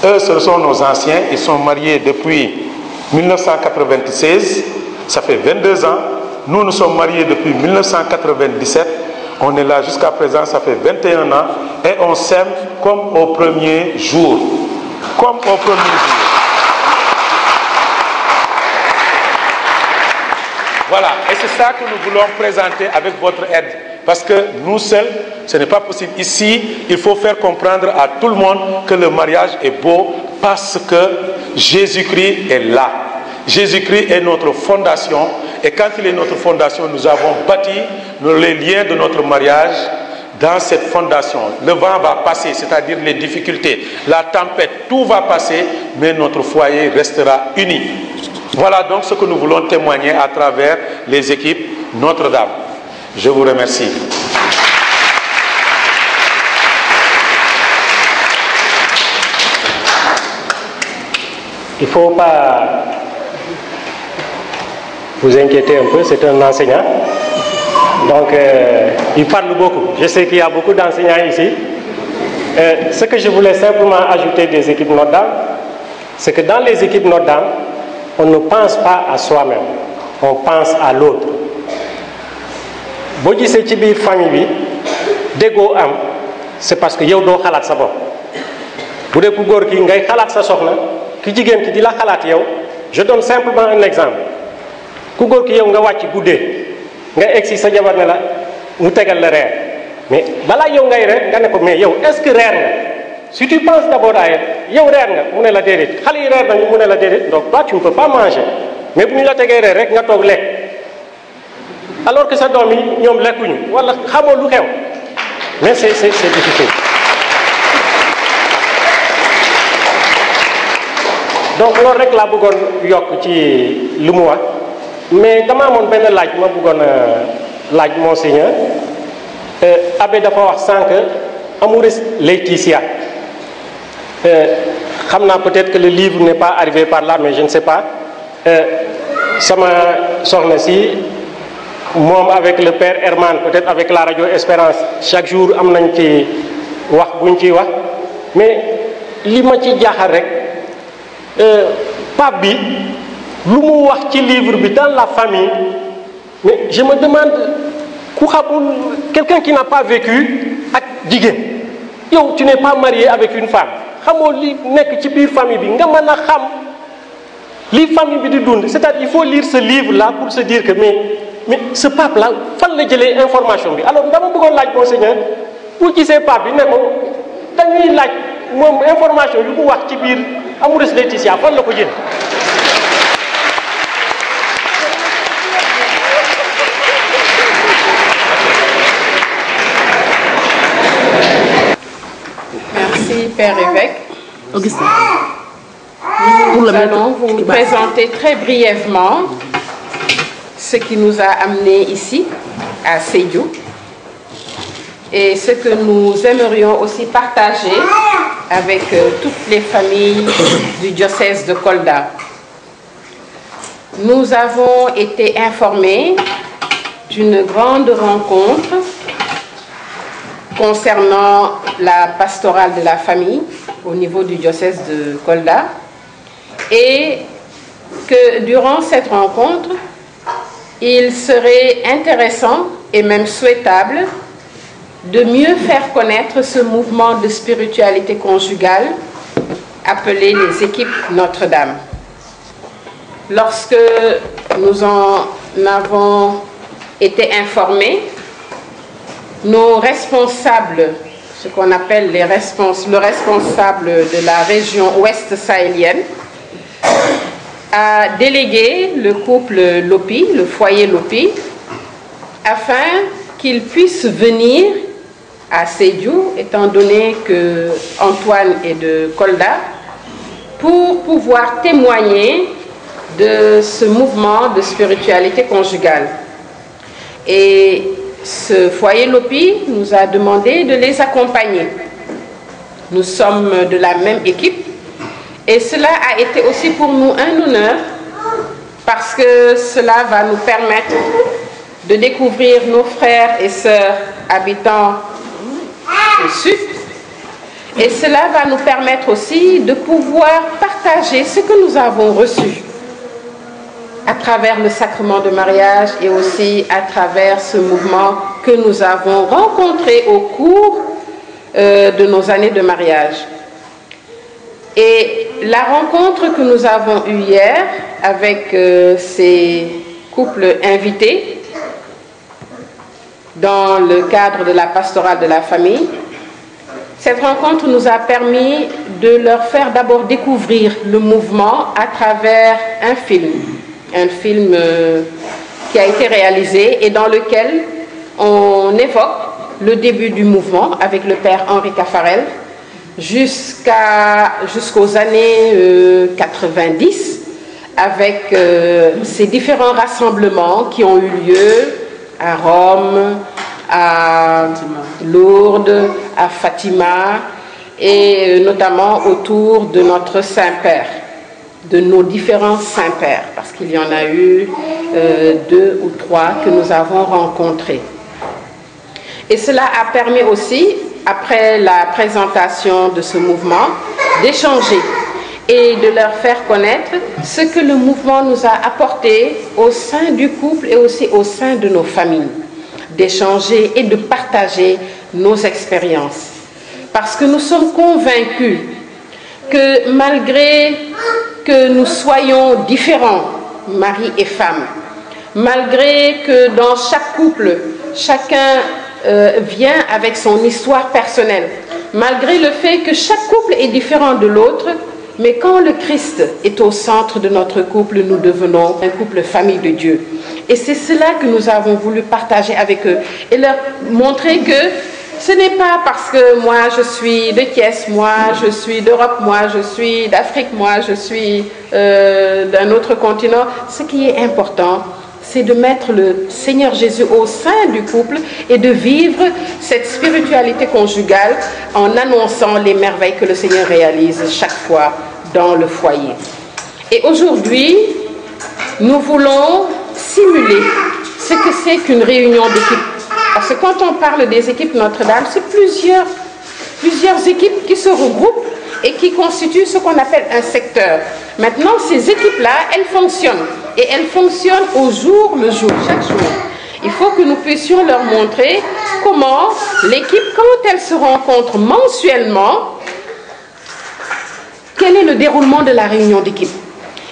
Eux ce sont nos anciens, ils sont mariés depuis 1996, ça fait 22 ans. Nous nous sommes mariés depuis 1997. On est là jusqu'à présent, ça fait 21 ans. Et on s'aime comme au premier jour. Comme au premier jour. Voilà, et c'est ça que nous voulons présenter avec votre aide. Parce que nous seuls, ce n'est pas possible. Ici, il faut faire comprendre à tout le monde que le mariage est beau parce que Jésus-Christ est là. Jésus-Christ est notre fondation. Et quand il est notre fondation, nous avons bâti les liens de notre mariage dans cette fondation. Le vent va passer, c'est-à-dire les difficultés, la tempête, tout va passer, mais notre foyer restera uni. Voilà donc ce que nous voulons témoigner à travers les équipes Notre-Dame. Je vous remercie. Il ne faut pas vous inquiéter un peu, c'est un enseignant. Donc, il parle beaucoup. Je sais qu'il y a beaucoup d'enseignants ici. Ce que je voulais simplement ajouter des équipes Notre-Dame, c'est que dans les équipes Notre-Dame, on ne pense pas à soi-même, on pense à l'autre. Si vous avez une famille, c'est parce que vous avez un sa bopp. Bu dee ku góor ki ngay xalaat sa soxna ki jigéen ki di la xalaat yow, je donne simplement un exemple. Ku góor ki yow nga wàcc guddee nga egsi sa jabar ne la mu tegal la reer mais balaa yow ngay reer nga ne ko mais yow est-ce que reer nga si tu penses d'abord à elle yow reer nga mu ne la déedéet xale yi reer nañu mu ne la déedéet donc toi tu ne peux pas manger mais bu ñu la tegee reer rek nga toog lekk alors que sa doom yi ñoom lekkuñu wala xamoo lu xew mais c'est difficile. donc loolu rek laa bëggoon yokk ci lu mu wax mais dama amoon benn laaj ma bëggoon laaj monseigneur abbé dafa wax sànq Amoris Laetitia xam naa peut-être que le livre n'est pas arrivé par là mais je ne sais pas sama soxna si moom avec le père Herman peut-être avec la radio Espérance chaque jour am nañ ci wax buñ ciy wax mais li ma ci jaaxal rek pape bi lu mu wax ci livre bi dans la famille mais je me demande ku xamul quelqu'un qui n'a pas vécu ak jigéen yow tu n'es pas marié avec une femme xamoo li nekk ci biir famille bi nga mën a xam li famille bi di dund c'est-à-dire il faut lire ce livre là pour se dire que mais ce pape là fan la jëlee information bi alors dama bëggoon laaj monseigneur bu gisee pape bi ne ko dañuy laaj moom information yu mu wax ci biir Amoris Laetitia fan la ko jël. Merci Père Évêque. Augustin. Nous allons vous présenter très brièvement ce qui nous a amenés ici à Sédhiou et ce que nous aimerions aussi partager avec toutes les familles du diocèse de Kolda. Nous avons été informés d'une grande rencontre concernant la pastorale de la famille au niveau du diocèse de Kolda et que durant cette rencontre, il serait intéressant et même souhaitable de mieux faire connaître ce mouvement de spiritualité conjugale appelé les équipes Notre-Dame. Lorsque nous en avons été informés, nos responsables, ce qu'on appelle le responsable de la région ouest sahélienne, a délégué le couple Lopi, le foyer Lopi, afin qu'ils puissent venir à Sédhiou, étant donné que Antoine est de Kolda, pour pouvoir témoigner de ce mouvement de spiritualité conjugale. Et ce foyer Lopi nous a demandé de les accompagner. Nous sommes de la même équipe et cela a été aussi pour nous un honneur parce que cela va nous permettre de découvrir nos frères et sœurs habitant au sud. Et cela va nous permettre aussi de pouvoir partager ce que nous avons reçu à travers le sacrement de mariage et aussi à travers ce mouvement que nous avons rencontré au cours de nos années de mariage. Et la rencontre que nous avons eue hier avec ces couples invités dans le cadre de la pastorale de la famille, cette rencontre nous a permis de leur faire d'abord découvrir le mouvement à travers un film qui a été réalisé et dans lequel on évoque le début du mouvement avec le père Henri Caffarel jusqu'aux années 90 avec ces différents rassemblements qui ont eu lieu à Rome, à Lourdes, à Fatima et notamment autour de notre Saint-Père, de nos différents Saints-Pères, parce qu'il y en a eu 2 ou 3 que nous avons rencontrés. Et cela a permis aussi, après la présentation de ce mouvement, d'échanger et de leur faire connaître ce que le mouvement nous a apporté au sein du couple et aussi au sein de nos familles, d'échanger et de partager nos expériences. Parce que nous sommes convaincus que malgré que nous soyons différents, mari et femme, malgré que dans chaque couple, chacun vient avec son histoire personnelle, malgré le fait que chaque couple est différent de l'autre. Mais quand le Christ est au centre de notre couple, nous devenons un couple famille de Dieu. Et c'est cela que nous avons voulu partager avec eux et leur montrer que ce n'est pas parce que moi je suis de Thiès, moi je suis d'Europe, moi je suis d'Afrique, moi je suis d'un autre continent. Ce qui est important, c'est de mettre le Seigneur Jésus au sein du couple et de vivre cette spiritualité conjugale en annonçant les merveilles que le Seigneur réalise chaque fois dans le foyer. Et aujourd'hui, nous voulons simuler ce que c'est qu'une réunion d'équipe. Parce que quand on parle des équipes Notre-Dame, c'est plusieurs équipes qui se regroupent et qui constituent ce qu'on appelle un secteur. Maintenant, ces équipes-là, elles fonctionnent. Et elles fonctionnent au jour le jour, chaque jour. Il faut que nous puissions leur montrer comment l'équipe, quand elle se rencontre mensuellement, quel est le déroulement de la réunion d'équipe.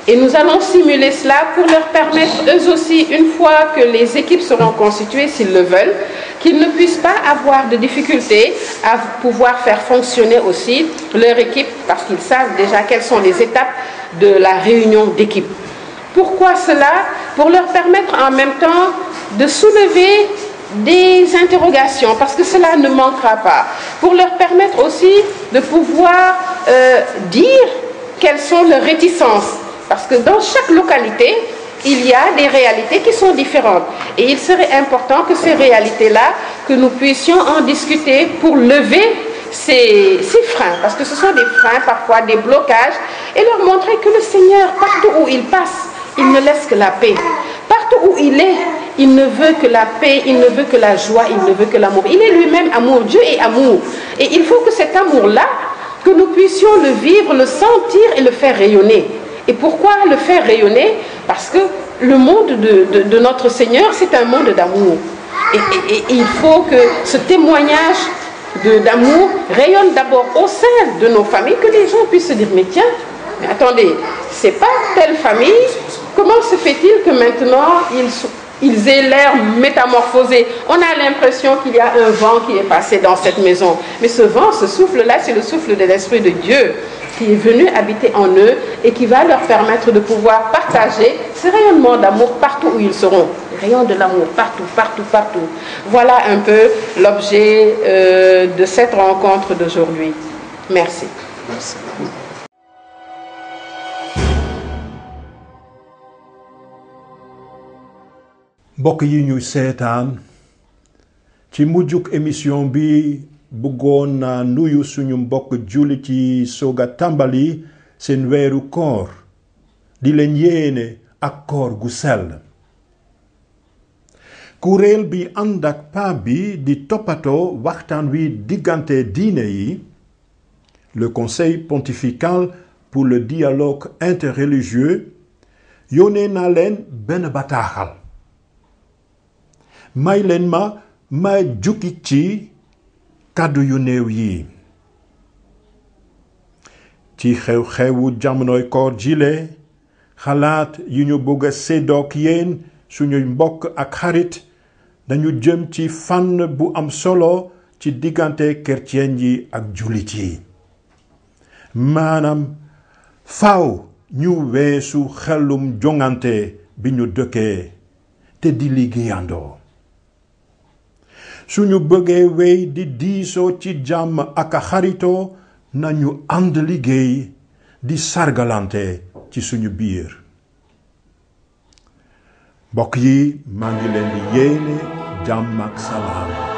Et nous allons simuler cela pour leur permettre, eux aussi, une fois que les équipes seront constituées, s'ils le veulent, qu'ils ne puissent pas avoir de difficultés à pouvoir faire fonctionner aussi leur équipe, parce qu'ils savent déjà quelles sont les étapes de la réunion d'équipe. Pourquoi cela? Pour leur permettre en même temps de soulever des interrogations, parce que cela ne manquera pas. Pour leur permettre aussi de pouvoir dire quelles sont leurs réticences. Parce que dans chaque localité, il y a des réalités qui sont différentes. Et il serait important que ces réalités-là, que nous puissions en discuter pour lever ces freins. Parce que ce sont des freins, parfois des blocages. Et leur montrer que le Seigneur, partout où il passe, il ne laisse que la paix. Partout où il est, il ne veut que la paix, il ne veut que la joie, il ne veut que l'amour. Il est lui-même amour, Dieu est amour. Et il faut que cet amour-là, que nous puissions le vivre, le sentir et le faire rayonner. Et pourquoi le faire rayonner? Parce que le monde de notre Seigneur, c'est un monde d'amour. Et il faut que ce témoignage d'amour rayonne d'abord au sein de nos familles, que les gens puissent se dire, mais tiens, mais attendez, c'est pas telle famille, comment se fait-il que maintenant ils aient l'air métamorphosés? On a l'impression qu'il y a un vent qui est passé dans cette maison. Mais ce vent, ce souffle-là, c'est le souffle de l'Esprit de Dieu qui est venu habiter en eux et qui va leur permettre de pouvoir partager ce rayonnement d'amour partout où ils seront. Les rayons de l'amour partout, partout, partout. Voilà un peu l'objet de cette rencontre d'aujourd'hui. Merci. Merci. mbokk yi ñu seetaan ci mujjuk émission bi bëggoon naa nuyu suñu mbokk julli ci soga tàmbali seen weeru koor di leen yéene ak koor gu sell. kuréel bi ànd ak pa bi di toppatoo waxtaan wi diggante diine yi, le Conseil pontifical pour le dialogue interreligieux, yónnee na leen benn bataaxal. may leen ma jukki ci kàddu yu néew yi. ci xew-xewu jamonoy koor jile, xalaat yu ñu bëgg a séddook yéen suñuy mbokk ak xarit dañu jëm ci fànn bu am solo ci diggante chrétien yi ak jullit yi. maanaam faaw ñu weesu xelum jongante bi ñu dëkkee te di liggéeyandoo. suñu bëggee wey di diisoo ci jàmm ak xaritoo nañu ànd liggéey di sargalante ci suñu biir. mbokk yi maa ngi leen di yéene jàmm ak salaam.